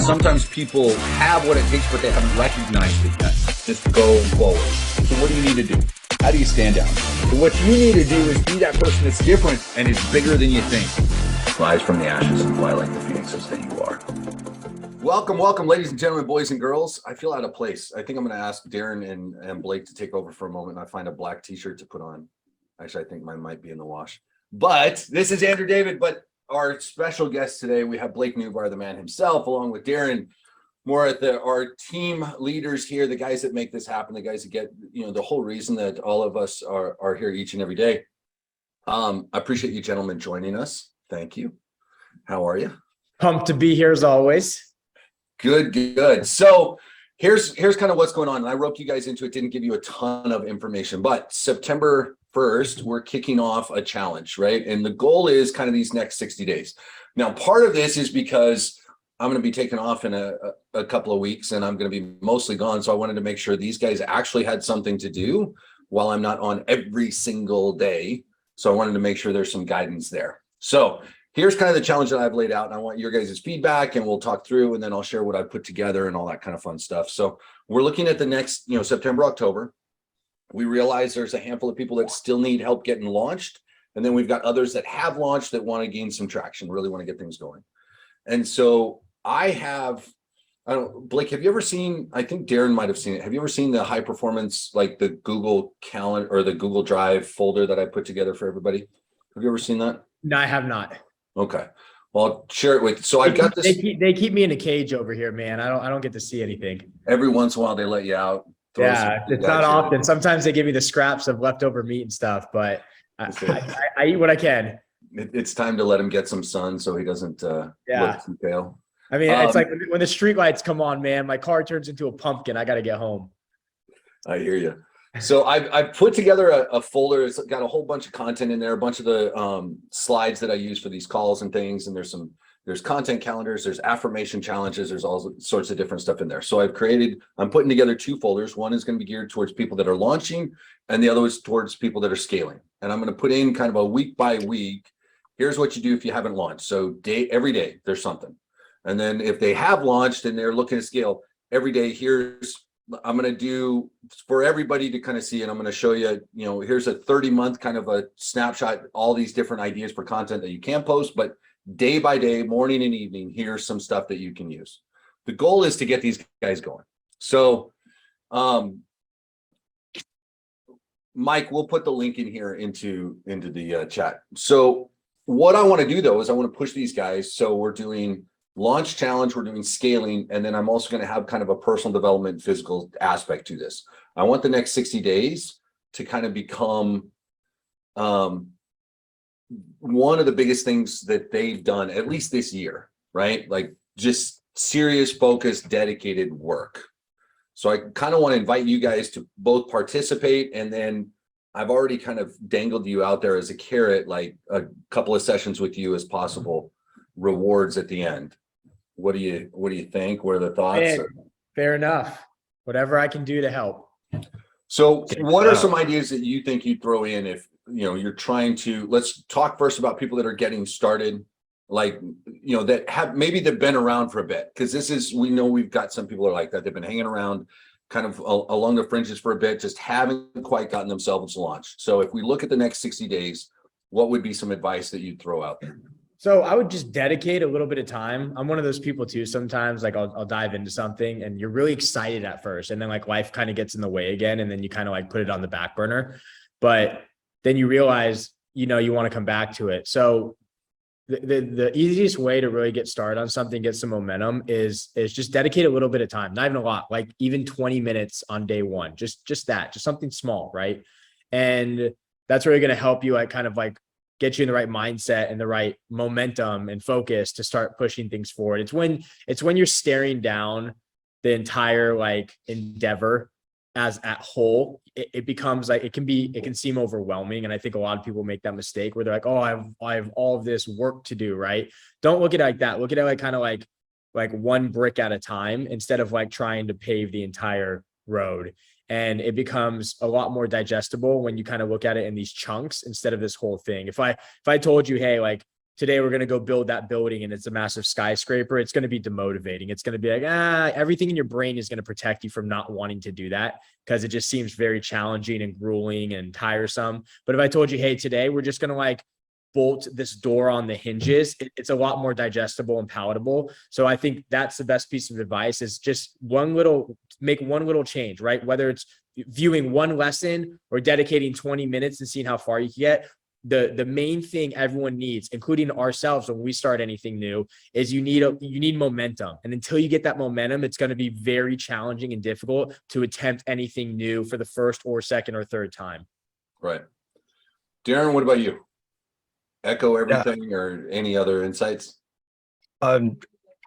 sometimes people have what it takes, but they haven't recognized it yet. Just go forward. So what do you need to do? How do you stand out? So what you need to do is be that person that's different and is bigger than you think. Rise from the ashes and fly like the phoenixes that you are. Welcome, ladies and gentlemen, boys and girls. I feel out of place. I think I'm going to ask Darren and Blake to take over for a moment, and I find a black t-shirt to put on. Actually, I think mine might be in the wash. But this is Andrew David, but our special guest today, we have Blake Nubar, the man himself, along with Darren, our team leaders here, the guys that make this happen, the guys that get, the whole reason that all of us are here each and every day. I appreciate you gentlemen joining us. Thank you. How are you? Pumped to be here as always. Good. So here's kind of what's going on. And I roped you guys into it, didn't give you a ton of information, but September 1st, we're kicking off a challenge, right? And the goal is kind of these next 60 days. Now, part of this is because I'm going to be taking off in a couple of weeks and I'm going to be mostly gone. So I wanted to make sure these guys actually had something to do while I'm not on every single day. So I wanted to make sure there's some guidance there. So here's kind of the challenge that I've laid out, and I want your guys' feedback, and we'll talk through, and then I'll share what I put together and all that kind of fun stuff. So we're looking at the next, September, October. We realize there's a handful of people that still need help getting launched, and then we've got others that have launched that want to gain some traction, really want to get things going. And so Blake, have you ever seen, I think Darren might have seen it. Have you ever seen the high performance, like the Google Calendar or the Google Drive folder that I put together for everybody? Have you ever seen that? No, I have not. Okay. Well, I'll share it with you. So I've got this. They keep me in a cage over here, man. I don't get to see anything. Every once in a while they let you out. Yeah, it's not often. Sometimes they give me the scraps of leftover meat and stuff, but I eat what I can. It's time to let him get some sun so he doesn't look too pale. I mean, it's like when the street lights come on, man, my car turns into a pumpkin. I got to get home. I hear you. So I've put together a folder. It's got a whole bunch of content in there, a bunch of the slides that I use for these calls and things. And there's content calendars, there's affirmation challenges, there's all sorts of different stuff in there. So I'm putting together two folders. One is going to be geared towards people that are launching, and the other is towards people that are scaling. And I'm going to put in kind of a week by week. Here's what you do if you haven't launched. So every day there's something. And then if they have launched and they're looking to scale every day, I'm going to do for everybody to kind of see, and I'm going to show you, here's a 30-month kind of a snapshot, all these different ideas for content that you can post, but day by day, morning and evening, here's some stuff that you can use. The goal is to get these guys going. So, Mike, we'll put the link in here into the chat. So what I want to do though, is I want to push these guys. So we're doing launch challenge, we're doing scaling, and then I'm also going to have kind of a personal development physical aspect to this. I want the next 60 days to kind of become one of the biggest things that they've done, at least this year, right? Like just serious, focused, dedicated work. So I kind of want to invite you guys to both participate, and then I've already kind of dangled you out there as a carrot, like a couple of sessions with you as possible rewards at the end. What do you think? What are the thoughts? Fair enough. Whatever I can do to help. So what are some ideas that you think you'd throw in if, you're trying to, let's talk first about people that are getting started, like, that have, maybe they've been around for a bit, because we know we've got some people that are like that. They've been hanging around kind of along the fringes for a bit, just haven't quite gotten themselves launched. So if we look at the next 60 days, what would be some advice that you'd throw out there? So I would just dedicate a little bit of time. I'm one of those people too. Sometimes like I'll dive into something and you're really excited at first, and then like life kind of gets in the way again. And then you kind of like put it on the back burner, but then you realize, you want to come back to it. So the easiest way to really get started on something, get some momentum is just dedicate a little bit of time, not even a lot, like even 20 minutes on day one, just something small. Right. And that's really going to help you like kind of like get you in the right mindset and the right momentum and focus to start pushing things forward. It's when you're staring down the entire like endeavor as at whole, it becomes like, it can seem overwhelming. And I think a lot of people make that mistake where they're like, oh, I have all of this work to do. Right. Don't look at it like that. Look at it like kind of like one brick at a time, instead of like trying to pave the entire road. And it becomes a lot more digestible when you kind of look at it in these chunks instead of this whole thing. If I told you, hey, like today we're going to go build that building and it's a massive skyscraper, it's going to be demotivating. It's going to be like, everything in your brain is going to protect you from not wanting to do that because it just seems very challenging and grueling and tiresome. But if I told you, hey, today we're just going to like bolt this door on the hinges, it's a lot more digestible and palatable. So I think that's the best piece of advice is just make one little change, right? Whether it's viewing one lesson or dedicating 20 minutes and seeing how far you can get. The main thing everyone needs, including ourselves when we start anything new, is you need momentum. And until you get that momentum, it's going to be very challenging and difficult to attempt anything new for the first or second or third time. Right. Darren, what about you? Echo everything or any other insights?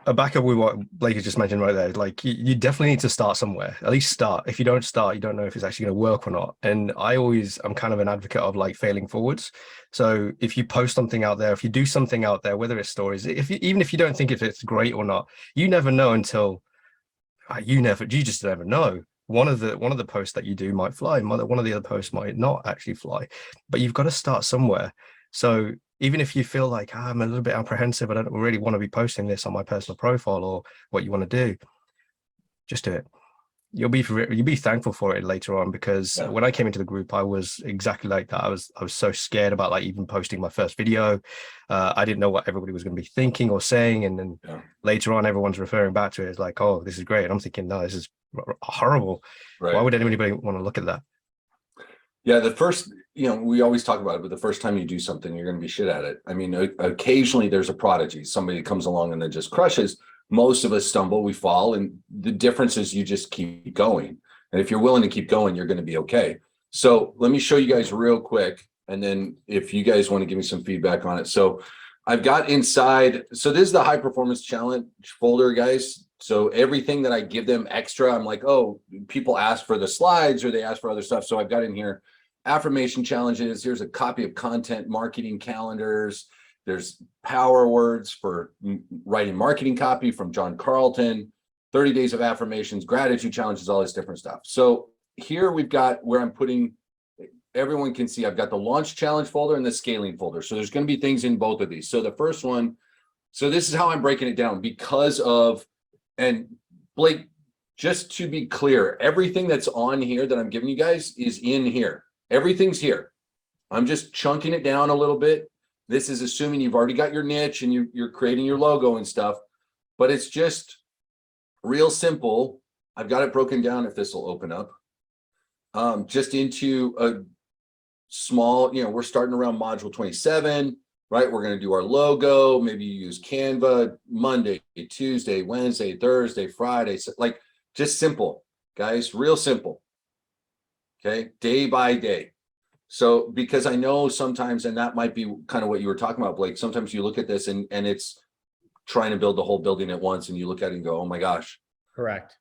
A backup with what Blake has just mentioned right there. Like you definitely need to start somewhere. At least start. If you don't start, you don't know if it's actually going to work or not. And I'm kind of an advocate of like failing forwards. So if you post something out there, if you do something out there, whether it's stories, even if you don't think if it's great or not, you never know until you just never know. One of the posts that you do might fly. One of the other posts might not actually fly. But you've got to start somewhere. So even if you feel like I'm a little bit apprehensive, I don't really want to be posting this on my personal profile or what you want to do, just do it. You'll be thankful for it later on, because when I came into the group, I was exactly like that. I was so scared about like even posting my first video. I didn't know what everybody was going to be thinking or saying, and then later on, everyone's referring back to it. It's like, oh, this is great. And I'm thinking, no, this is horrible. Right. Why would anybody want to look at that? Yeah, the first, we always talk about it, but the first time you do something, you're going to be shit at it. I mean, occasionally there's a prodigy. Somebody comes along and then just crushes. Most of us stumble, we fall, and the difference is you just keep going. And if you're willing to keep going, you're going to be okay. So let me show you guys real quick, and then if you guys want to give me some feedback on it. So I've got inside, so this is the high performance challenge folder, guys. So everything that I give them extra, I'm like, oh, people ask for the slides or they ask for other stuff. So I've got in here affirmation challenges. Here's a copy of content marketing calendars. There's power words for writing marketing copy from John Carlton, 30 days of affirmations, gratitude challenges, all this different stuff. So here we've got where I'm putting, everyone can see I've got the launch challenge folder and the scaling folder. So there's going to be things in both of these. So the first one, so this is how I'm breaking it down because of, and Blake, just to be clear, everything that's on here that I'm giving you guys is in here. Everything's here. I'm just chunking it down a little bit. This is assuming you've already got your niche and you're creating your logo and stuff, but it's just real simple. I've got it broken down, if this will open up, just into a small, we're starting around module 27, right? We're going to do our logo. Maybe you use Canva Monday, Tuesday, Wednesday, Thursday, Friday. So like just simple, guys, real simple. Okay. Day by day. So, because I know sometimes, and that might be kind of what you were talking about, Blake, sometimes you look at this and it's trying to build the whole building at once and you look at it and go, oh my gosh. Correct.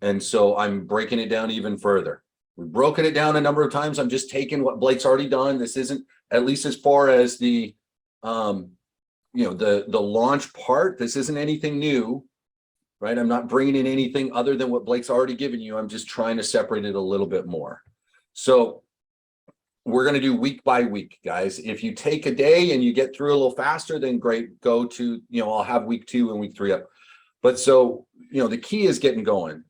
And so I'm breaking it down even further. We've broken it down a number of times. I'm just taking what Blake's already done. This isn't, at least as far as the, the launch part, this isn't anything new, right? I'm not bringing in anything other than what Blake's already given you. I'm just trying to separate it a little bit more. So we're going to do week by week, guys. If you take a day and you get through a little faster, then great. Go to, I'll have week 2 and week 3 up. But so, the key is getting going.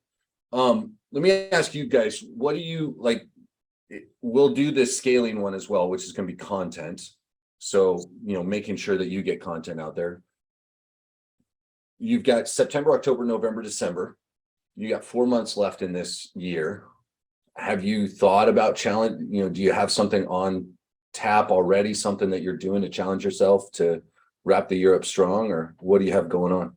Let me ask you guys, what do you like? We'll do this scaling one as well, which is going to be content. So, making sure that you get content out there. You've got September, October, November, December. You got 4 months left in this year. Have you thought about challenge? Do you have something on tap already, something that you're doing to challenge yourself to wrap the year up strong, or what do you have going on?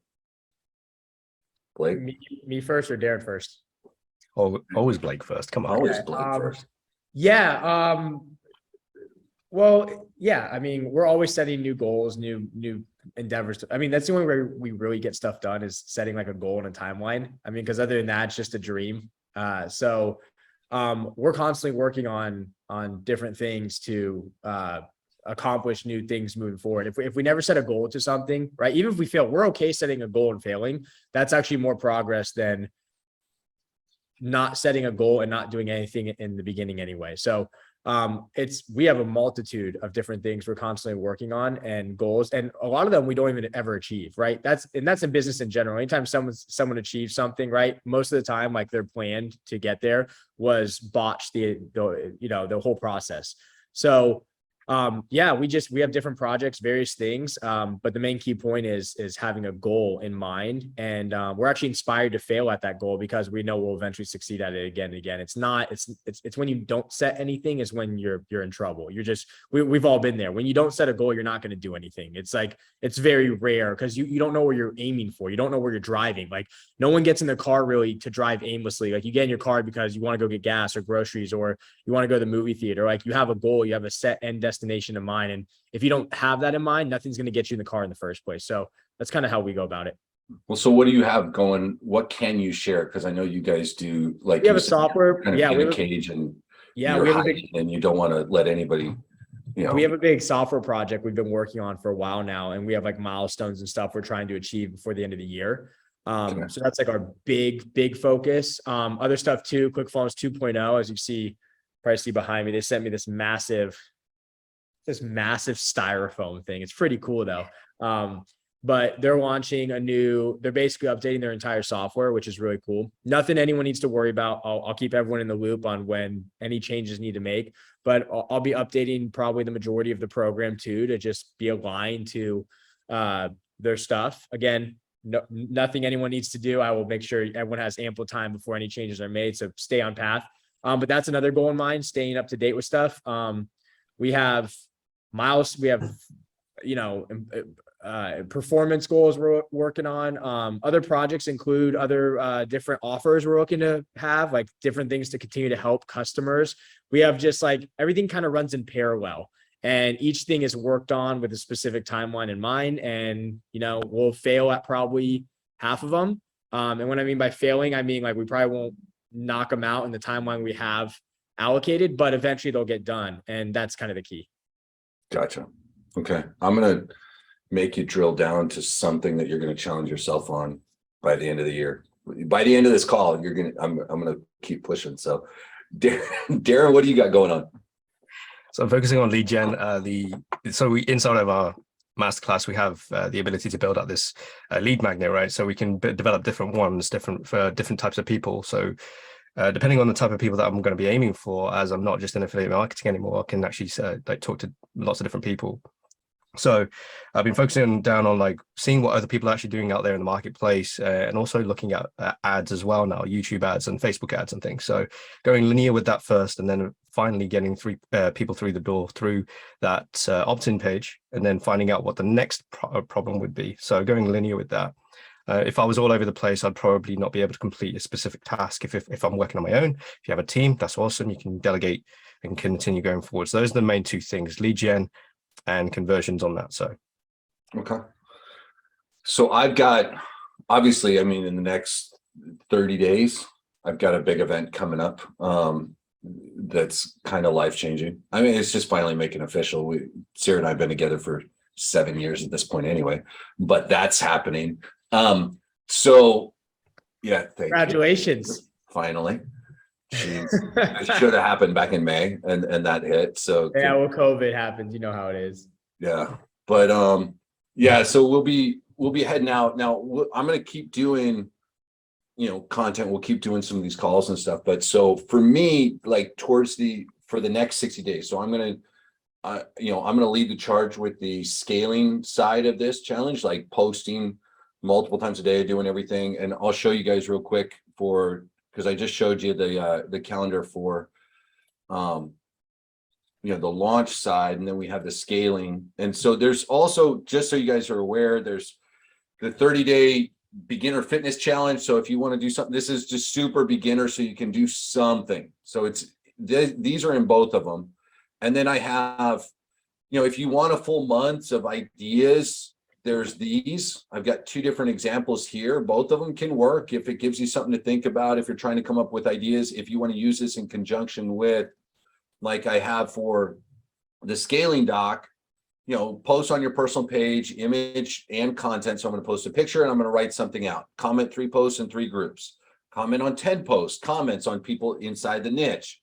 Blake? Me first or Darren first? Oh, always Blake first. Come on. Always Blake first. Yeah. Well, yeah, I mean, we're always setting new goals, new endeavors. I mean, that's the only way we really get stuff done is setting like a goal and a timeline. I mean, because other than that, it's just a dream. So we're constantly working on different things to accomplish new things moving forward. If we never set a goal to something, right? Even if we fail, we're okay setting a goal and failing. That's actually more progress than not setting a goal and not doing anything in the beginning anyway. So we have a multitude of different things we're constantly working on and goals, and a lot of them we don't even ever achieve, right? That's in business in general. Anytime someone achieves something, right, most of the time, like their plan to get there was botched the whole process. So yeah, we have different projects, various things. But the main key point is having a goal in mind. And we're actually inspired to fail at that goal because we know we'll eventually succeed at it again and again. It's when you don't set anything is when you're in trouble. We've all been there. When you don't set a goal, you're not going to do anything. It's like, it's very rare because you don't know where you're aiming for. You don't know where you're driving. Like no one gets in their car really to drive aimlessly. Like you get in your car because you want to go get gas or groceries, or you want to go to the movie theater. Like you have a goal, you have a set end destination in mind. And if you don't have that in mind, nothing's going to get you in the car in the first place. So that's kind of how we go about it. Well, so what do you have going? What can you share? Because I know you guys do, like, We have a software. kind of Yeah, in a cage, and yeah, you're we have hiding and you don't want to let anybody, we have a big software project we've been working on for a while now, and we have like milestones and stuff we're trying to achieve before the end of the year. So that's like our big focus. Other stuff too, ClickFunnels 2.0, as you probably see behind me, they sent me this massive styrofoam thing. It's pretty cool though. But they're launching they're basically updating their entire software, which is really cool. Nothing anyone needs to worry about. I'll keep everyone in the loop on when any changes need to make, but I'll be updating probably the majority of the program too, to just be aligned to their stuff. Again, nothing anyone needs to do. I will make sure everyone has ample time before any changes are made. So stay on path. But that's another goal in mind, staying up to date with stuff. We have performance goals we're working on. Other projects include other different offers we're looking to have, like different things to continue to help customers. We have just like everything kind of runs in parallel, and each thing is worked on with a specific timeline in mind. And we'll fail at probably half of them. And what I mean by failing, I mean like we probably won't knock them out in the timeline we have allocated, but eventually they'll get done, and that's kind of the key. Gotcha. Okay, I'm gonna make you drill down to something that you're going to challenge yourself on by the end of the year. By the end of this call, I'm going to keep pushing. So Darren, what do you got going on? So I'm focusing on lead gen. Inside of our masterclass, we have the ability to build out this lead magnet, right? So we can develop different ones, for different types of people. So depending on the type of people that I'm going to be aiming for, as I'm not just in affiliate marketing anymore, I can actually talk to lots of different people. So I've been focusing down on like seeing what other people are actually doing out there in the marketplace, and also looking at ads as well now, YouTube ads and Facebook ads and things. So going linear with that first, and then finally getting people through the door through that opt-in page, and then finding out what the next problem would be. So going linear with that. If I was all over the place, I'd probably not be able to complete a specific task. If I'm working on my own, if you have a team, that's awesome. You can delegate and continue going forward. So those are the main two things: lead gen and conversions on that. So okay, so I've got, obviously, I mean, in the next 30 days I've got a big event coming up that's kind of life-changing. I mean, it's just finally making official. Sarah and I have been together for 7 years at this point anyway, but that's happening. So yeah, Congratulations. Finally. Jeez, it should have happened back in May, and that hit. So yeah, well, COVID happens, you know how it is. Yeah, but yeah, so we'll be heading out now. I'm gonna keep doing content. We'll keep doing some of these calls and stuff. But so for me, like for the next 60 days, so I'm gonna lead the charge with the scaling side of this challenge, like posting multiple times a day, doing everything. And I'll show you guys real quick because I just showed you the calendar for the launch side, and then we have the scaling. And so there's also, just so you guys are aware, there's the 30-day beginner fitness challenge. So if you want to do something, this is just super beginner, so you can do something. So these are in both of them. And then I have, if you want a full month of ideas, there's these. I've got 2 different examples here. Both of them can work if it gives you something to think about, if you're trying to come up with ideas, if you want to use this in conjunction with, like I have for the scaling doc, post on your personal page, image and content. So I'm going to post a picture and I'm going to write something out. Comment 3 posts in 3 groups. Comment on 10 posts, comments on people inside the niche,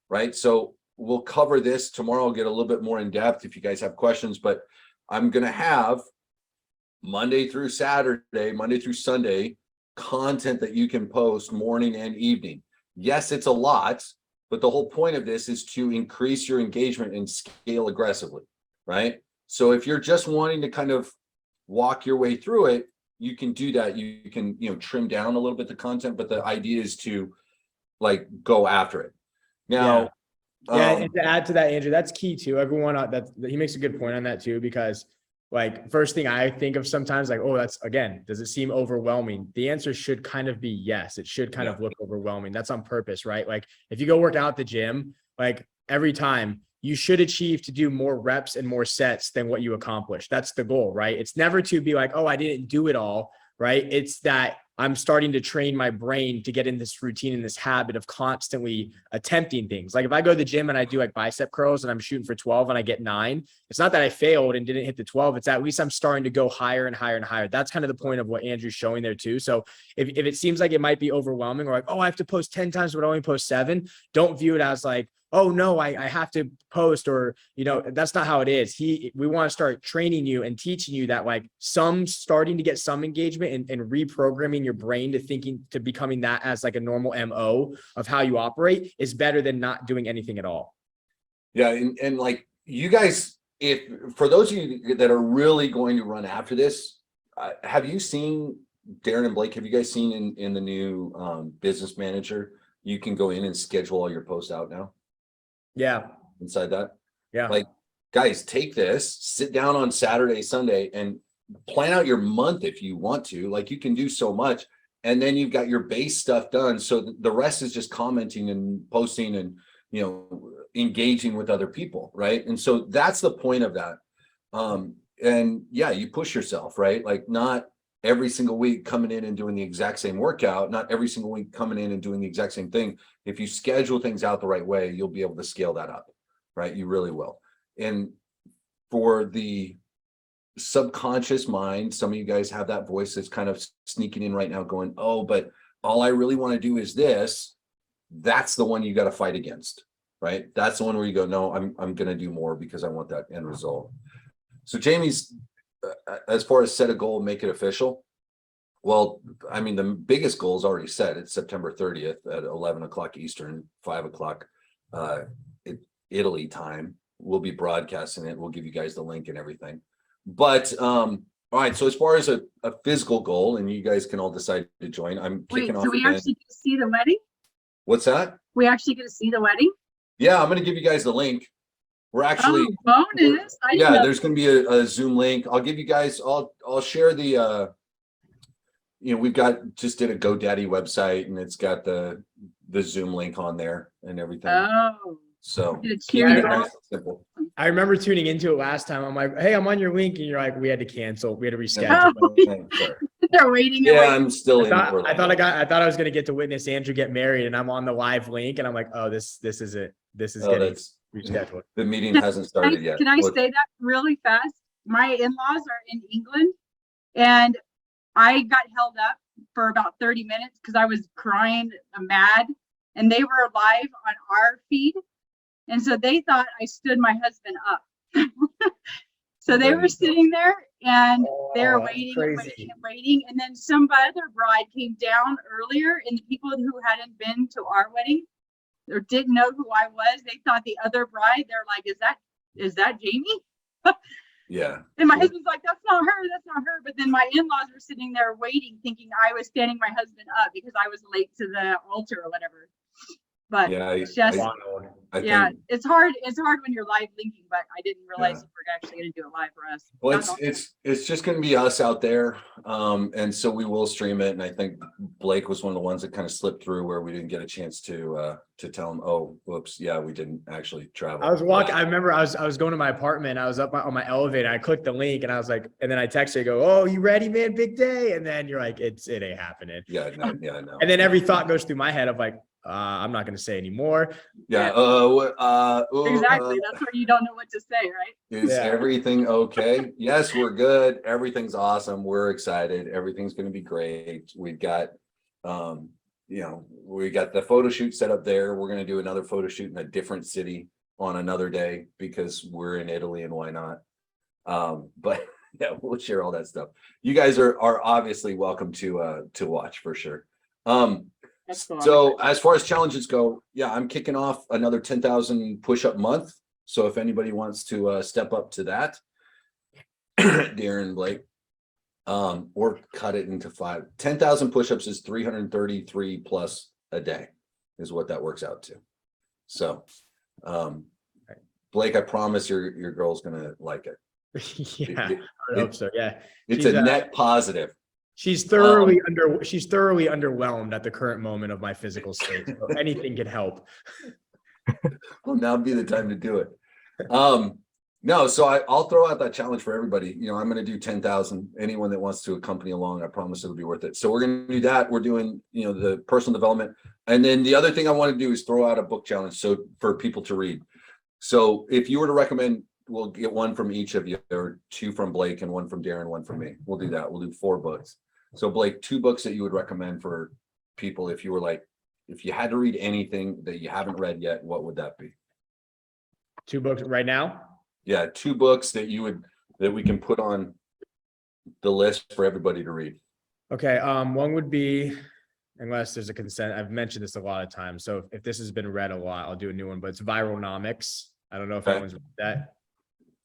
right? So we'll cover this tomorrow. I'll get a little bit more in depth if you guys have questions, but I'm going to have Monday through Saturday, Monday through Sunday content that you can post morning and evening. Yes, it's a lot, but the whole point of this is to increase your engagement and scale aggressively, right? So if you're just wanting to kind of walk your way through it, you can do that. You can, trim down a little bit the content, but the idea is to like go after it. Now, and to add to that, Andrew, that's key too. Everyone that he makes a good point on that too, because like first thing I think of sometimes like, oh, that's again, does it seem overwhelming? The answer should kind of be yes. It should kind of look overwhelming. That's on purpose, right? Like if you go work out at the gym, like every time you should achieve to do more reps and more sets than what you accomplish. That's the goal, right? It's never to be like, oh, I didn't do it all, right? It's that I'm starting to train my brain to get in this routine and this habit of constantly attempting things. Like if I go to the gym and I do like bicep curls and I'm shooting for 12 and I get 9, it's not that I failed and didn't hit the 12. It's at least I'm starting to go higher and higher and higher. That's kind of the point of what Andrew's showing there too. So if it seems like it might be overwhelming or like, oh, I have to post 10 times, but I only post 7, don't view it as like, oh no, I have to post, or, that's not how it is. We want to start training you and teaching you that like starting to get some engagement and reprogramming your brain to becoming that as like a normal MO of how you operate is better than not doing anything at all. Yeah. And like you guys, for those of you that are really going to run after this, have you seen Darren and Blake? Have you guys seen in the new business manager, you can go in and schedule all your posts out now? Yeah. Inside that. Yeah. Like, guys, take this, sit down on Saturday, Sunday, and plan out your month if you want to. Like, you can do so much. And then you've got your base stuff done. So the rest is just commenting and posting and, engaging with other people. Right. And so that's the point of that. And yeah, you push yourself, right? Like, not every single week coming in and doing the exact same workout, not every single week coming in and doing the exact same thing. If you schedule things out the right way, you'll be able to scale that up, right? You really will. And for the subconscious mind, some of you guys have that voice that's kind of sneaking in right now going, oh, but all I really want to do is this. That's the one you got to fight against, right? That's the one where you go, no, I'm going to do more because I want that end result. So Jamie's, as far as set a goal, make it official. Well, I mean, the biggest goal is already set. It's September 30th at 11 o'clock Eastern, 5 o'clock Italy time. We'll be broadcasting it. We'll give you guys the link and everything. But all right. So as far as a physical goal, and you guys can all decide to join, I'm kicking off. So we actually get to see the wedding? What's that? We actually get to see the wedding? Yeah, I'm going to give you guys the link. We're actually bonus. There's going to be a Zoom link. I'll give you guys. I'll share the. We've just did a GoDaddy website, and it's got the Zoom link on there and everything. Oh. So simple. I remember tuning into it last time. I'm like, hey, I'm on your link, and you're like, we had to cancel. We had to reschedule. Oh, they're waiting. Yeah, I'm still. I thought I was going to get to witness Andrew get married, and I'm on the live link, and I'm like, oh, this is it. This is getting rescheduled. The meeting hasn't started yet. Can I say that really fast? My in-laws are in England, and I got held up for about 30 minutes because I was crying mad, and they were live on our feed. And so they thought I stood my husband up. So they were sitting there and they're waiting and waiting and waiting. And then some other bride came down earlier, and the people who hadn't been to our wedding or didn't know who I was, they thought the other bride, they're like, is that Jamie? Yeah. And my husband's like, that's not her. But then my in-laws were sitting there waiting, thinking I was standing my husband up because I was late to the altar or whatever. But yeah, it's just, it's hard. It's hard when you're live linking, but I didn't realize we were actually going to do it live for us. Well, it's just going to be us out there. And so we will stream it. And I think Blake was one of the ones that kind of slipped through where we didn't get a chance to tell him, oh, whoops. Yeah, we didn't actually travel. I was walking. I remember I was going to my apartment. I was up on my elevator. I clicked the link and I was like, and then I texted you, go, oh, you ready, man? Big day. And then you're like, it ain't happening. Yeah, no. And then every thought goes through my head of like, I'm not going to say anymore. Yeah. Exactly. That's where you don't know what to say, right? Is everything okay? Yes, we're good. Everything's awesome. We're excited. Everything's going to be great. We've got, we got the photo shoot set up there. We're going to do another photo shoot in a different city on another day because we're in Italy and why not? But yeah, we'll share all that stuff. You guys are obviously welcome to watch for sure. So as far as challenges go, yeah, I'm kicking off another 10,000 push-up month. So if anybody wants to step up to that, Darren, Blake, or cut it into 10,000 push-ups is 333 plus a day is what that works out to. So Blake, I promise your girl's gonna like it. Yeah, I hope so. Yeah, it's a net positive. She's thoroughly underwhelmed at the current moment of my physical state. So anything can help. Well, now would be the time to do it. No, so I'll throw out that challenge for everybody. You know, I'm going to do 10,000. Anyone that wants to accompany along, I promise it'll be worth it. So we're going to do that. We're doing, you know, the personal development. And then the other thing I want to do is throw out a book challenge. So for people to read. So if you were to recommend, we'll get one from each of you, or 2 from Blake and 1 from Darren, 1 from me. We'll do that. We'll do 4 books. So Blake, 2 books that you would recommend for people if you were like, if you had to read anything that you haven't read yet, what would that be? 2 books right now? Yeah, 2 books that we can put on the list for everybody to read. Okay, one would be, unless there's a consent, I've mentioned this a lot of times. So if this has been read a lot, I'll do a new one, but it's Vironomics. I don't know if anyone's read that.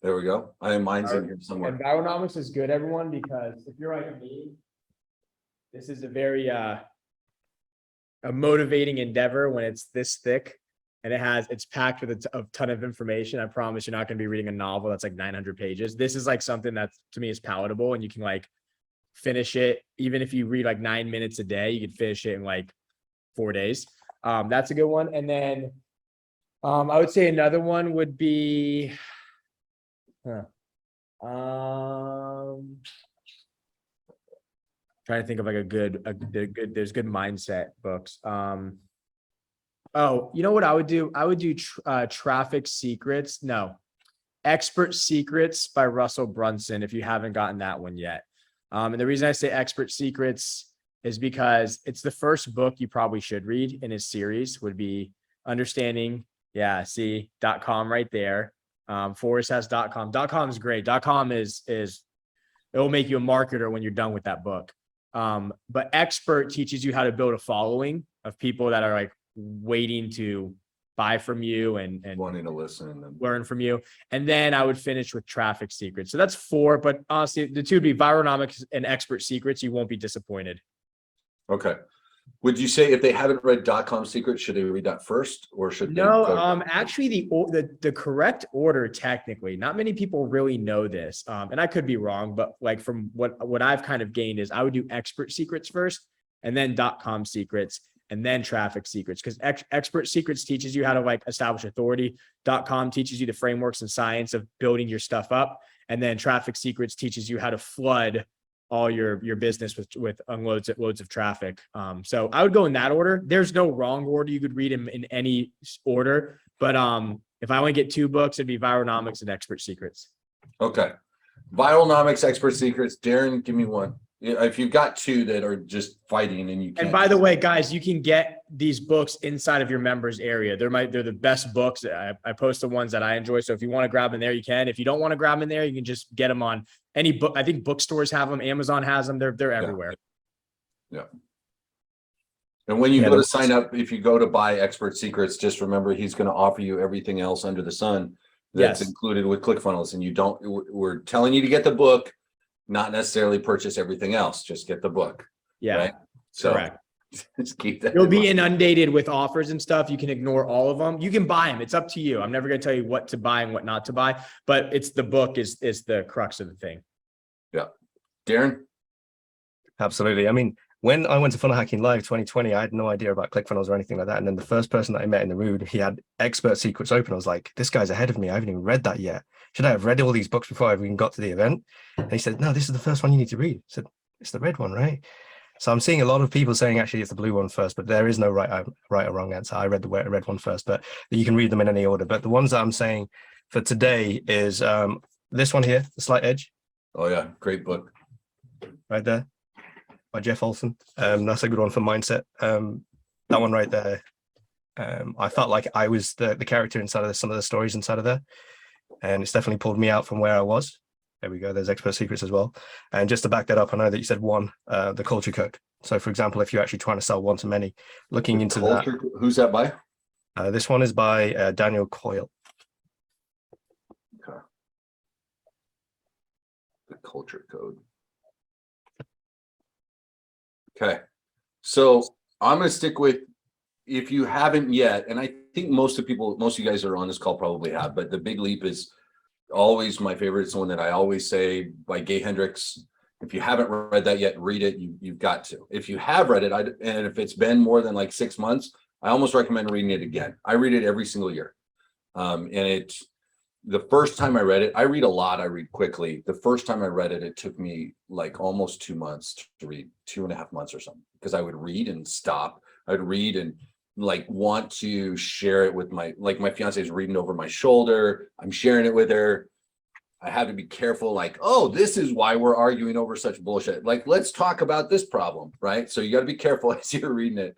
There we go. I have mine's in here somewhere. And Vironomics is good, everyone, because if you're like me, this is a very a motivating endeavor when it's this thick and it's packed with a ton of information. I promise you're not going to be reading a novel that's like 900 pages. This is like something that to me is palatable, and you can like finish it. Even if you read like 9 minutes a day, you can finish it in like 4 days. That's a good one. And then I would say another one would be, trying to think of like there's good mindset books. Oh, you know what I would do? I would do Traffic Secrets. No, Expert Secrets by Russell Brunson, if you haven't gotten that one yet. And the reason I say Expert Secrets is because it's the first book you probably should read in his series, would be Understanding. Yeah, see, .com right there. Forrest has .com. .com is great. .com is it will make you a marketer when you're done with that book. But Expert teaches you how to build a following of people that are like waiting to buy from you and wanting to listen and learn from you. And then I would finish with Traffic Secrets. So that's 4, but honestly, the 2 would be Vironomics and Expert Secrets. You won't be disappointed. Okay. Would you say if they haven't read .com Secrets, should they read that first, or should they? No, actually the correct order, technically, not many people really know this. And I could be wrong, but like from what I've kind of gained is I would do Expert Secrets first, and then .com Secrets, and then Traffic Secrets, because Expert Secrets teaches you how to like establish authority. .com teaches you the frameworks and science of building your stuff up. And then Traffic Secrets teaches you how to flood all your business with loads of traffic. So I would go in that order. There's no wrong order. You could read them in any order, but if I want to get 2 books, it'd be Vironomics and Expert Secrets. Okay. Vironomics, Expert Secrets. Darren, give me one. If you've got 2 that are just fighting and you can't. And by the way, guys, you can get these books inside of your members area. They're the best books. I post the ones that I enjoy. So if you want to grab them there, you can. If you don't want to grab them there, you can just get them on any book. I think bookstores have them. Amazon has them. They're everywhere. Yeah. And when you go to sign up, if you go to buy Expert Secrets, just remember he's going to offer you everything else under the sun that's included with ClickFunnels. And we're telling you to get the book, not necessarily purchase everything else. Just get the book. Yeah. Right? So correct. Just keep that. You'll be inundated with offers and stuff. You can ignore all of them. You can buy them. It's up to you. I'm never going to tell you what to buy and what not to buy, but it's the book is the crux of the thing. Yeah. Darren? Absolutely. I mean, when I went to Funnel Hacking Live 2020, I had no idea about ClickFunnels or anything like that. And then the first person that I met in the room, he had Expert Secrets open. I was like, this guy's ahead of me. I haven't even read that yet. Should I have read all these books before I even got to the event? And he said, no, this is the first one you need to read. I said, it's the red one, right? So I'm seeing a lot of people saying actually it's the blue one first, but there is no right or wrong answer. I read the red one first, but you can read them in any order. But the ones that I'm saying for today is this one here, The Slight Edge. Oh yeah, great book. Right there by Jeff Olson. That's a good one for mindset. That one right there. I felt like I was the character inside of some of the stories inside of there, and it's definitely pulled me out from where I was. There we go. There's expert secrets as well. And just to back that up, I know that you said one, the culture code. So, for example, if you're actually trying to sell one to many, looking into culture, who's that by? This one is by Daniel Coyle. Okay. The culture code. Okay. So I'm going to stick with, if you haven't yet, and I think most of you guys that are on this call probably have, but The Big Leap is always my favorite. It's one that I always say, by Gay Hendricks. If you haven't read that yet, read it. You've got to. If you have read it, and if it's been more than like 6 months, I almost recommend reading it again. I read it every single year. And the first time I read it, I read a lot, I read quickly. The first time I read it, it took me like almost 2 months to read, 2.5 months or something, because I would read and stop. I'd read and like want to share it with my fiance is reading over my shoulder. I'm sharing it with her. I have to be careful, like, oh, this is why we're arguing over such bullshit. Like, let's talk about this problem, right? So you got to be careful as you're reading it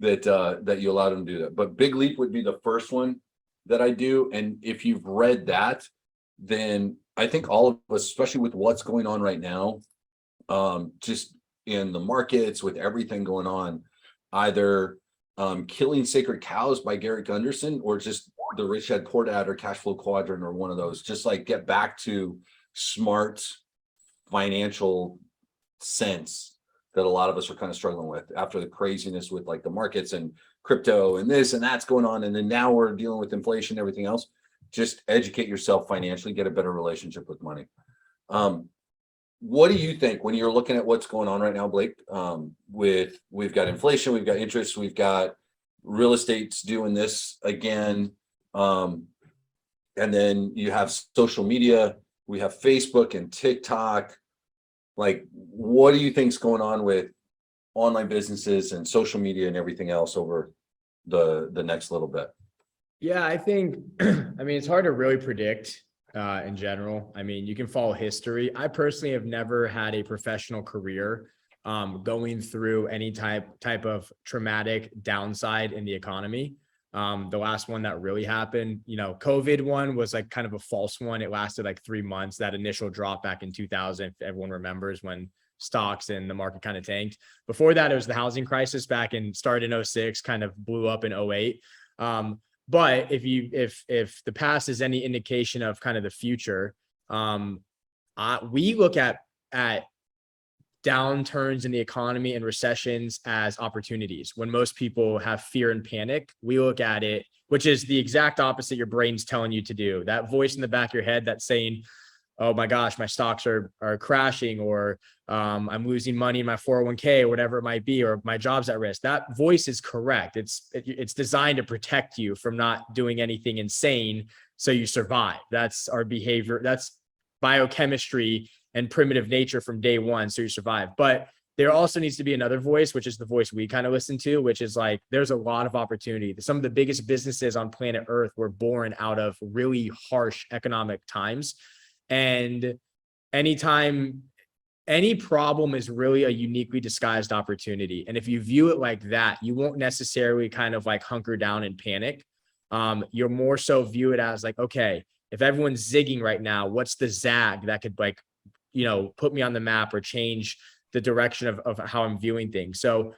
that you allow them to do that. But Big Leap would be the first one that I do. And if you've read that, then I think all of us, especially with what's going on right now, just in the markets with everything going on, either Killing Sacred Cows by Garrett Gunderson, or just The Rich Dad Poor Dad or Cash Flow Quadrant, or one of those. Just like get back to smart financial sense that a lot of us are kind of struggling with after the craziness with like the markets and crypto and this and that's going on. And then now we're dealing with inflation and everything else. Just educate yourself financially, get a better relationship with money. What do you think when you're looking at what's going on right now, Blake? We've got inflation, we've got interest, we've got real estate's doing this again. And then you have social media, we have Facebook and TikTok. Like, what do you think's going on with online businesses and social media and everything else over the next little bit? Yeah, I think, I mean, it's hard to really predict in general. I mean, you can follow history. I personally have never had a professional career going through any type of traumatic downside in the economy. The last one that really happened, COVID one was like kind of a false one. It lasted like 3 months. That initial drop back in 2000, if everyone remembers, when stocks and the market kind of tanked. Before that, it was the housing crisis started in 06, kind of blew up in 08. But if the past is any indication of kind of the future, we look at downturns in the economy and recessions as opportunities. When most people have fear and panic, we look at it, which is the exact opposite your brain's telling you to do. That voice in the back of your head that's saying, oh my gosh, my stocks are crashing, or I'm losing money in my 401k, or whatever it might be, or my job's at risk. That voice is correct. It's designed to protect you from not doing anything insane so you survive. That's our behavior. That's biochemistry and primitive nature from day one, so you survive. But there also needs to be another voice, which is the voice we kind of listen to, which is like, there's a lot of opportunity. Some of the biggest businesses on planet Earth were born out of really harsh economic times. And anytime any problem is really a uniquely disguised opportunity. And if you view it like that, you won't necessarily kind of like hunker down and panic. You'll more so view it as like, okay, if everyone's zigging right now, what's the zag that could like, put me on the map or change the direction of how I'm viewing things. So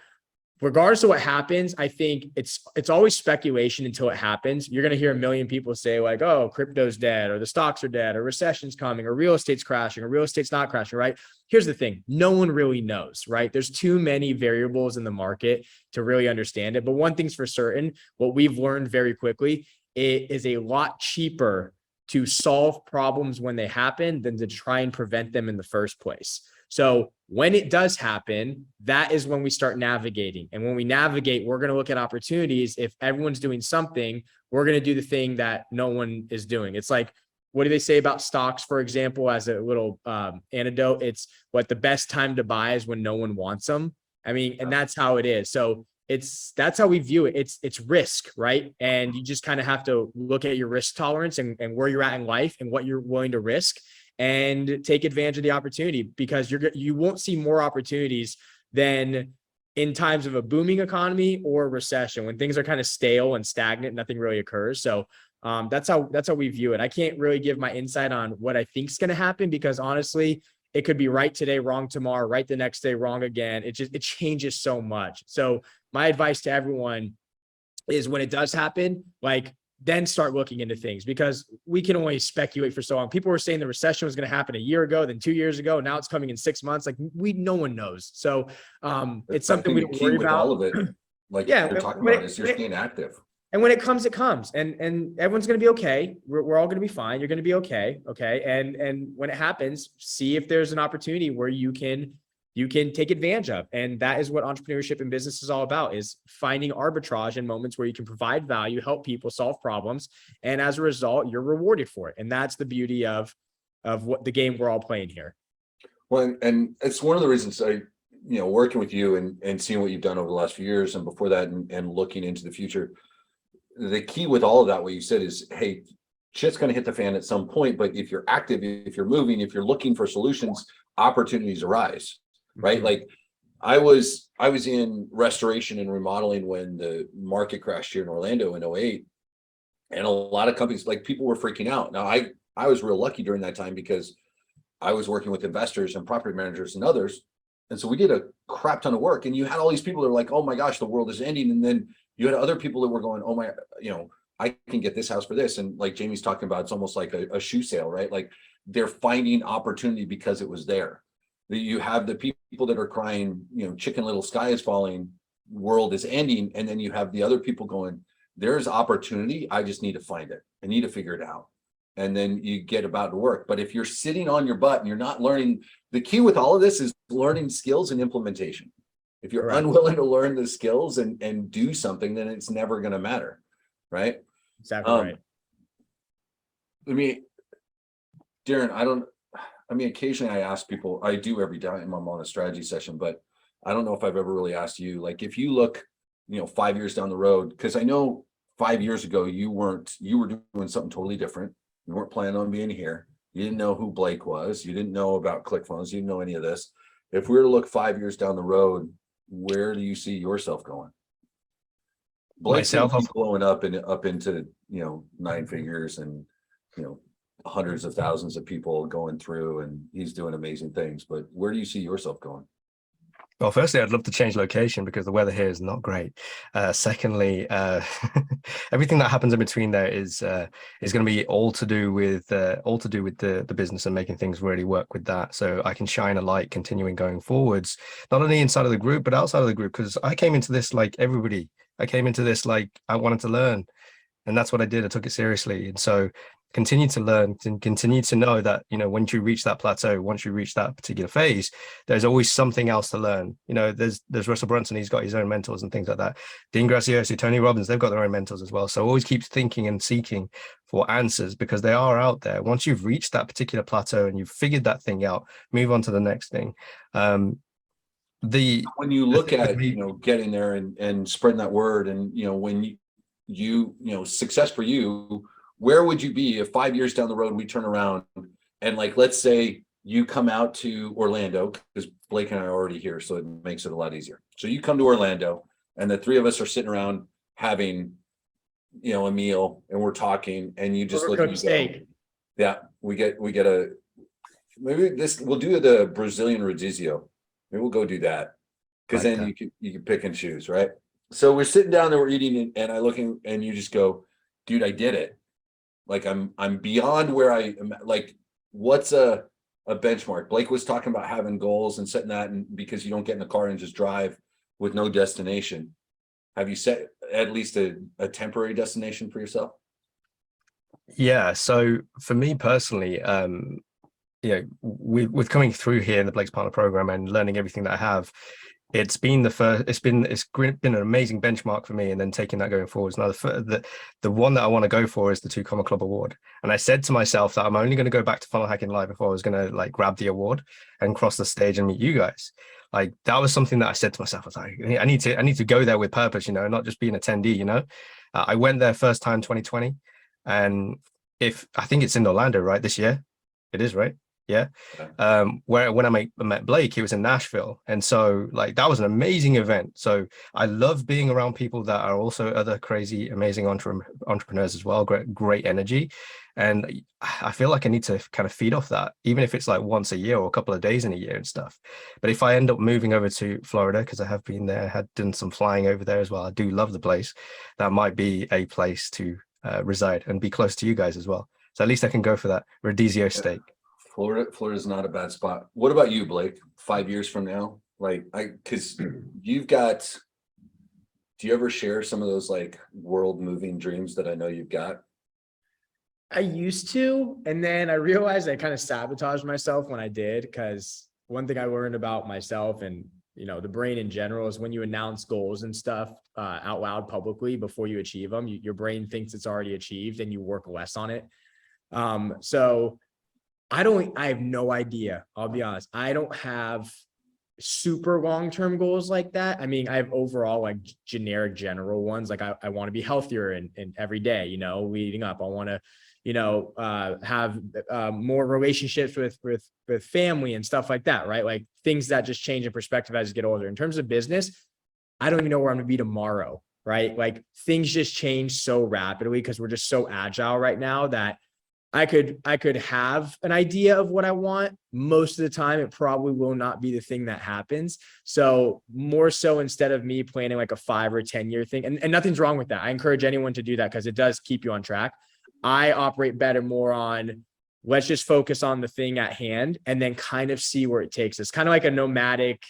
regardless of what happens, I think it's always speculation until it happens. You're going to hear a million people say like, oh, crypto's dead, or the stocks are dead, or recession's coming, or real estate's crashing, or real estate's not crashing, right? Here's the thing. No one really knows, right? There's too many variables in the market to really understand it. But one thing's for certain, what we've learned very quickly, it is a lot cheaper to solve problems when they happen than to try and prevent them in the first place. So when it does happen, that is when we start navigating. And when we navigate, we're going to look at opportunities. If everyone's doing something, we're going to do the thing that no one is doing. It's like, what do they say about stocks, for example, as a little anecdote? It's what the best time to buy is when no one wants them. I mean, and that's how it is. So that's how we view it. It's risk, right? And you just kind of have to look at your risk tolerance and where you're at in life and what you're willing to risk, and take advantage of the opportunity, because you won't see more opportunities than in times of a booming economy or recession, when things are kind of stale and stagnant, nothing really occurs. So that's how we view it. I can't really give my insight on what I think is going to happen, because honestly, it could be right today, wrong tomorrow, right the next day, wrong again. It changes so much. So my advice to everyone is, when it does happen, like, then start looking into things, because we can only speculate for so long. People were saying the recession was going to happen a year ago, then 2 years ago. Now it's coming in 6 months. Like, no one knows. So it's something we don't worry with about. all of it, like Yeah, you're talking about, is you're staying active. And when it comes, it comes, and everyone's going to be okay. We're all going to be fine. You're going to be okay. Okay. And when it happens, see if there's an opportunity where you can take advantage of. And that is what entrepreneurship and business is all about, is finding arbitrage in moments where you can provide value, help people solve problems. And as a result, you're rewarded for it. And that's the beauty of what the game we're all playing here. Well, and it's one of the reasons working with you and seeing what you've done over the last few years and before that, and looking into the future, the key with all of that, what you said is, hey, shit's going to hit the fan at some point, but if you're active, if you're moving, if you're looking for solutions, opportunities arise, right? Mm-hmm. Like I was in restoration and remodeling when the market crashed here in Orlando in 2008, and a lot of companies, like, people were freaking out. Now I was real lucky during that time, because I was working with investors and property managers and others. And so we did a crap ton of work, and you had all these people that were like, oh my gosh, the world is ending. And then you had other people that were going, oh my, I can get this house for this. And like Jamie's talking about, it's almost like a shoe sale, right? Like, they're finding opportunity because it was there. You have the people that are crying, Chicken Little, sky is falling, world is ending. And then you have the other people going, there's opportunity. I just need to find it. I need to figure it out. And then you get about to work. But if you're sitting on your butt and you're not learning, the key with all of this is learning skills and implementation. If you're unwilling to learn the skills and do something, then it's never going to matter. Right. Exactly right. Darren, occasionally I ask people, I do every time I'm on a strategy session, but I don't know if I've ever really asked you, like, if you look, 5 years down the road, because I know 5 years ago, you were doing something totally different. You weren't planning on being here. You didn't know who Blake was. You didn't know about ClickFunnels. You didn't know any of this. If we were to look 5 years down the road, where do you see yourself going? Blake's gonna keep blowing up into 9 figures, and hundreds of thousands of people going through, and he's doing amazing things. But where do you see yourself going? Well, firstly, I'd love to change location because the weather here is not great. Secondly, everything that happens in between there is going to be all to do with the business and making things really work with that. So I can shine a light continuing going forwards, not only inside of the group, but outside of the group, because I came into this like everybody. I came into this like I wanted to learn, and that's what I did. I took it seriously. And so continue to learn and continue to know that, once you reach that plateau, once you reach that particular phase, there's always something else to learn. There's Russell Brunson, he's got his own mentors and things like that. Dean Graziosi, Tony Robbins, they've got their own mentors as well. So always keep thinking and seeking for answers, because they are out there. Once you've reached that particular plateau and you've figured that thing out, move on to the next thing. When you look at getting there and spreading that word, and when you success for you, where would you be if 5 years down the road we turn around and, like, let's say you come out to Orlando, because Blake and I are already here, so it makes it a lot easier. So you come to Orlando, and the three of us are sitting around having a meal, and we're talking, and you just look at me, steak. Yeah, we get we'll do the Brazilian rodizio. Maybe we'll go do that, because then you can pick and choose, right? So we're sitting down there, we're eating, and I look and you just go, dude, I did it. Like, I'm beyond where I am. Like, what's a benchmark? Blake was talking about having goals and setting that, and because you don't get in the car and just drive with no destination. Have you set at least a temporary destination for yourself? Yeah. So for me personally, with coming through here in the Blake's Partner Program and learning everything that I have, it's been an amazing benchmark for me, and then taking that going forwards. Now the one that I want to go for is the 2 Comma Club Award. And I said to myself that I'm only going to go back to Funnel Hacking Live if I was going to, like, grab the award and cross the stage and meet you guys. Like, that was something that I said to myself. I was like, I need to go there with purpose, not just be an attendee. I went there first time 2020, and I think it's in Orlando, right, this year. It is, right? Yeah. Where when I met Blake, he was in Nashville. And so like that was an amazing event. So I love being around people that are also other crazy, amazing entrepreneurs as well. Great energy. And I feel like I need to kind of feed off that, even if it's like once a year or a couple of days in a year and stuff. But if I end up moving over to Florida, because I have been there, had done some flying over there as well. I do love the place. That might be a place to reside and be close to you guys as well. So at least I can go for that Rodizio steak. Florida's not a bad spot. What about you, Blake? 5 years from now? Like because you've got, do you ever share some of those like world moving dreams that I know you've got? I used to, and then I realized I kind of sabotaged myself when I did, because one thing I learned about myself and, you know, the brain in general is when you announce goals and stuff out loud publicly before you achieve them, your brain thinks it's already achieved and you work less on it. So I have no idea. I'll be honest. I don't have super long-term goals like that. I mean, I have overall like generic general ones. Like I want to be healthier and every day, you know, leading up. I want to, you know, have more relationships with family and stuff like that, right? Like things that just change in perspective as you get older. In terms of business, I don't even know where I'm gonna be tomorrow, right? Like things just change so rapidly because we're just so agile right now that I could have an idea of what I want. Most of the time, it probably will not be the thing that happens. So more so, instead of me planning like a 5 or 10 year thing, and nothing's wrong with that. I encourage anyone to do that because it does keep you on track. I operate better more on, let's just focus on the thing at hand and then kind of see where it takes us. Kind of like a nomadic,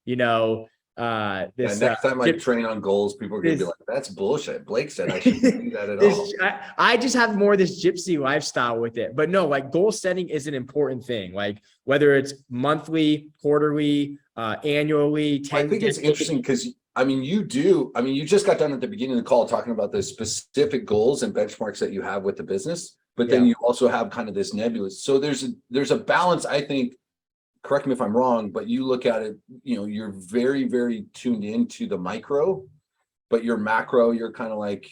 you know, Next time I train on goals, people are gonna be like, that's bullshit. Blake said I shouldn't do that at all. I just have more of this gypsy lifestyle with it. But no, like goal setting is an important thing. Like whether it's monthly, quarterly, annually, I think it's interesting because you just got done at the beginning of the call talking about the specific goals and benchmarks that you have with the business, but then you also have kind of this nebulous. So there's a balance, I think. Correct me if I'm wrong, but you look at it, you know, you're very, very tuned into the micro, but your macro, you're kind of like,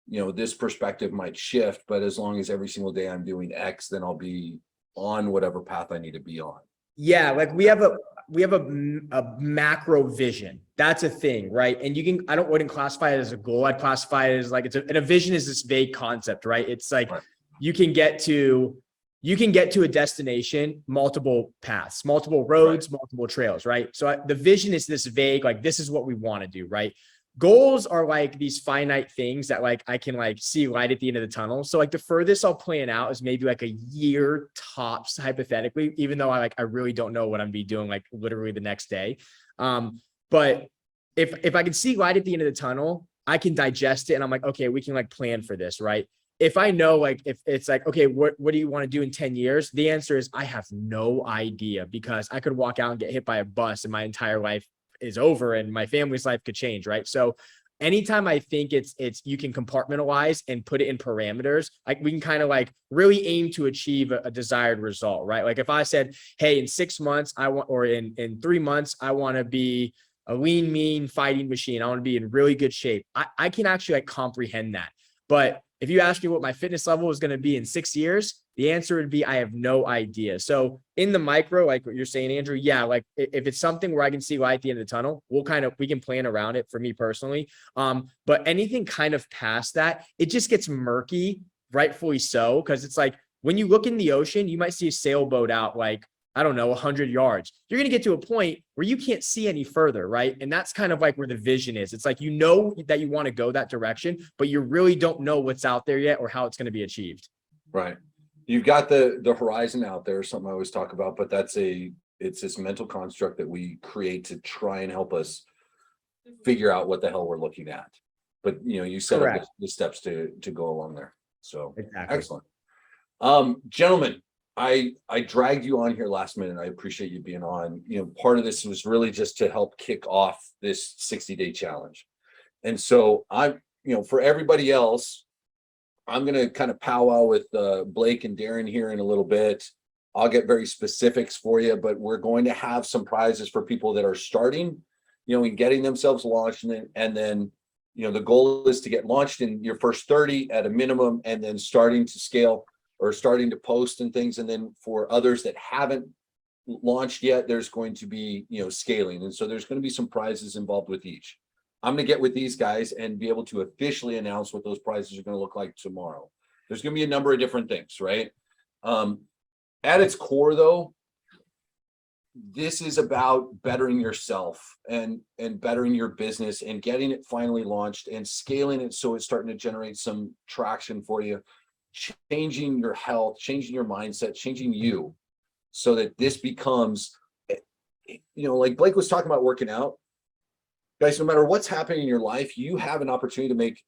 you know, this perspective might shift, but as long as every single day I'm doing X, then I'll be on whatever path I need to be on. Yeah, like we have a macro vision. That's a thing, right? And I wouldn't classify it as a goal. I'd classify it as like and a vision is this vague concept, right? It's like you can get to a destination, multiple paths, multiple roads, multiple trails, right? So the vision is this vague, like this is what we want to do, right? Goals are like these finite things that like I can like see light at the end of the tunnel. So like the furthest I'll plan out is maybe like a year tops, hypothetically, even though I really don't know what I'm be doing like literally the next day. But if I can see light at the end of the tunnel, I can digest it and I'm like, okay, we can like plan for this, right? If I know, like, if it's like, okay, what do you want to do in 10 years? The answer is I have no idea, because I could walk out and get hit by a bus and my entire life is over and my family's life could change, right? So anytime I think it's you can compartmentalize and put it in parameters, like we can kind of like really aim to achieve a desired result, right? Like if I said, hey, in 6 months, or in 3 months, I want to be a lean, mean fighting machine. I want to be in really good shape. I can actually like comprehend that. But if you ask me what my fitness level is going to be in 6 years, the answer would be, I have no idea. So in the micro, like what you're saying, Andrew, yeah, like if it's something where I can see light at the end of the tunnel, we can plan around it for me personally. But anything kind of past that, it just gets murky, rightfully so. Cause it's like, when you look in the ocean, you might see a sailboat out like, I don't know, 100 yards. You're going to get to a point where you can't see any further, right? And that's kind of like where the vision is. It's like, you know that you want to go that direction, but you really don't know what's out there yet or how it's going to be achieved. Right. You've got the horizon out there, something I always talk about, but it's this mental construct that we create to try and help us figure out what the hell we're looking at. But, you know, you set up the steps to go along there. So excellent. Gentlemen, I dragged you on here last minute. I appreciate you being on. You know, part of this was really just to help kick off this 60-day challenge. And so for everybody else, I'm going to kind of powwow with Blake and Darren here in a little bit. I'll get very specifics for you, but we're going to have some prizes for people that are starting, you know, and getting themselves launched. And then, you know, the goal is to get launched in your first 30 at a minimum and then starting to scale. or starting to post and things. And then for others that haven't launched yet, there's going to be, scaling. And so there's going to be some prizes involved with each. I'm going to get with these guys and be able to officially announce what those prizes are going to look like tomorrow. There's going to be a number of different things, right? At its core, though, this is about bettering yourself and bettering your business and getting it finally launched and scaling it so it's starting to generate some traction for you, changing your health, changing your mindset, changing you, so that this becomes, like Blake was talking about working out. Guys, no matter what's happening in your life, you have an opportunity to make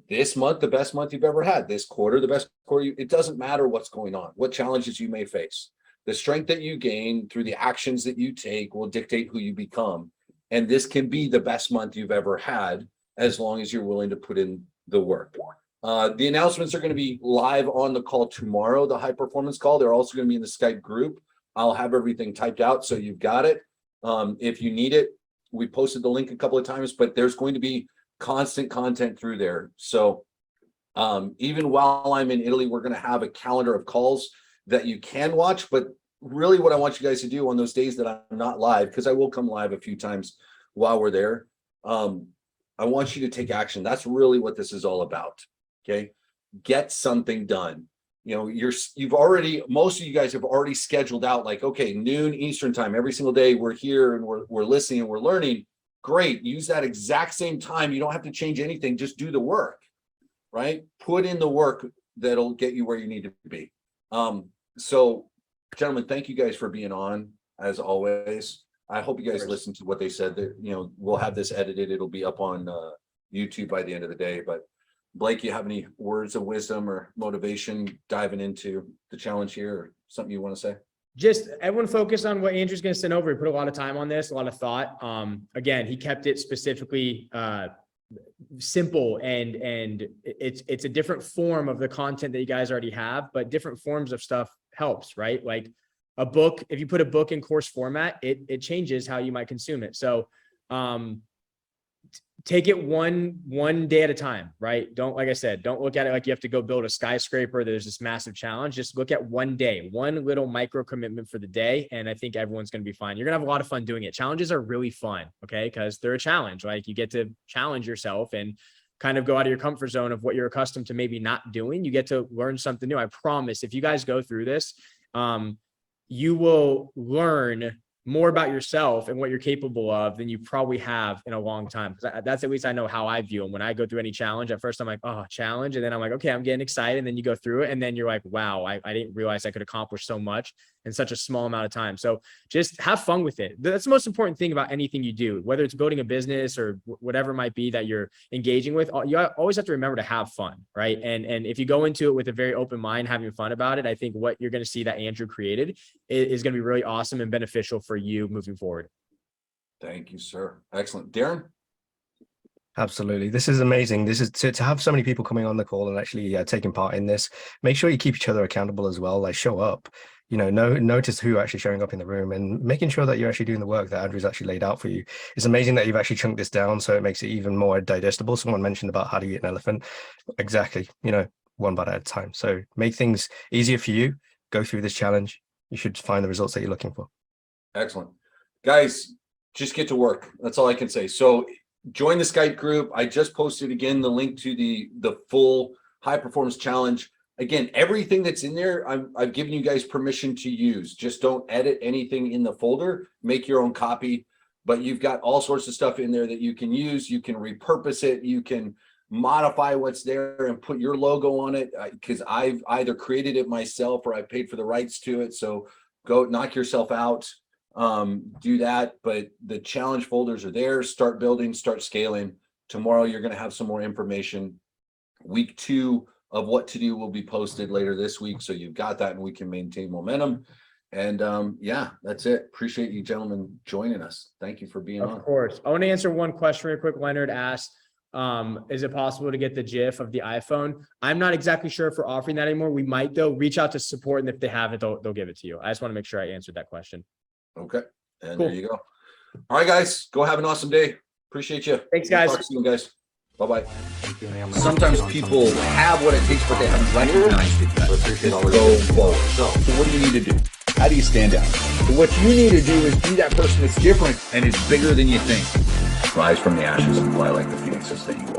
this month the best month you've ever had, this quarter the best quarter. It doesn't matter what's going on, what challenges you may face. The strength that you gain through the actions that you take will dictate who you become. And this can be the best month you've ever had, as long as you're willing to put in the work. The announcements are going to be live on the call tomorrow, the high performance call. They're also going to be in the Skype group. I'll have everything typed out so you've got it. If you need it, we posted the link a couple of times, but there's going to be constant content through there. So even while I'm in Italy, we're going to have a calendar of calls that you can watch. But really what I want you guys to do on those days that I'm not live, because I will come live a few times while we're there, I want you to take action. That's really what this is all about. Okay, get something done. You've already, most of you guys have already scheduled out, like, okay, noon Eastern time every single day, we're here and we're listening and we're learning. Great. Use that exact same time. You don't have to change anything. Just do the work, right? Put in the work that'll get you where you need to be. So gentlemen, thank you guys for being on, as always. I hope you guys listened to what they said. That, we'll have this edited. It'll be up on YouTube by the end of the day. But Blake, you have any words of wisdom or motivation diving into the challenge here, or something you want to say? Just everyone focus on what Andrew's going to send over. He put a lot of time on this, a lot of thought. Again, he kept it specifically simple, and it's a different form of the content that you guys already have, but different forms of stuff helps, right? Like a book, if you put a book in course format, it changes how you might consume it. So take it one day at a time, right? Like I said, don't look at it like you have to go build a skyscraper. There's this massive challenge. Just look at one day, one little micro commitment for the day. And I think everyone's going to be fine. You're going to have a lot of fun doing it. Challenges are really fun. Okay. Cause they're a challenge. Like you get to challenge yourself and kind of go out of your comfort zone of what you're accustomed to maybe not doing. You get to learn something new. I promise if you guys go through this, you will learn more about yourself and what you're capable of than you probably have in a long time. Because that's, at least I know how I view them. When I go through any challenge, at first I'm like, oh, challenge. And then I'm like, okay, I'm getting excited. And then you go through it. And then you're like, wow, I didn't realize I could accomplish so much in such a small amount of time. So just have fun with it. That's the most important thing about anything you do, whether it's building a business or whatever it might be that you're engaging with. You always have to remember to have fun, right? And if you go into it with a very open mind, having fun about it, I think what you're going to see that Andrew created is going to be really awesome and beneficial for you moving forward. Thank you, sir. Excellent. Darren? Absolutely. This is amazing. This is to have so many people coming on the call and actually taking part in this. Make sure you keep each other accountable as well. Like show up, notice who are actually showing up in the room and making sure that you're actually doing the work that Andrew's actually laid out for you. It's amazing that you've actually chunked this down so it makes it even more digestible. Someone mentioned about how to eat an elephant. Exactly. One bite at a time. So make things easier for you. Go through this challenge. You should find the results that you're looking for. Excellent. Guys, just get to work. That's all I can say. So join the Skype group. I just posted again the link to the full high performance challenge. Again, everything that's in there, I've given you guys permission to use. Just don't edit anything in the folder. Make your own copy. But you've got all sorts of stuff in there that you can use. You can repurpose it. You can modify what's there and put your logo on it, because I've either created it myself or I paid for the rights to it. So go knock yourself out. Do that. But the challenge folders are there. Start building, start scaling. Tomorrow you're going to have some more information. Week 2 of what to do will be posted later this week, so you've got that and we can maintain momentum. And yeah, that's it. Appreciate you gentlemen joining us. Thank you for being on. Of course. I want to answer one question real quick. Leonard asked, is it possible to get the GIF of the iPhone? I'm not exactly sure if we're offering that anymore. We might though. Reach out to support, and if they have it, they'll give it to you. I just want to make sure I answered that question. Okay. And cool. There you go. All right, guys, go have an awesome day. Appreciate you. Thanks, guys. Talk soon, guys. Bye-bye. sometimes people have what it takes, but they haven't recognized it yet to go forward. So what do you need to do? How do you stand out? What you need to do is be that person that's different and is bigger than you think. Rise from the ashes and fly like the phoenixes that you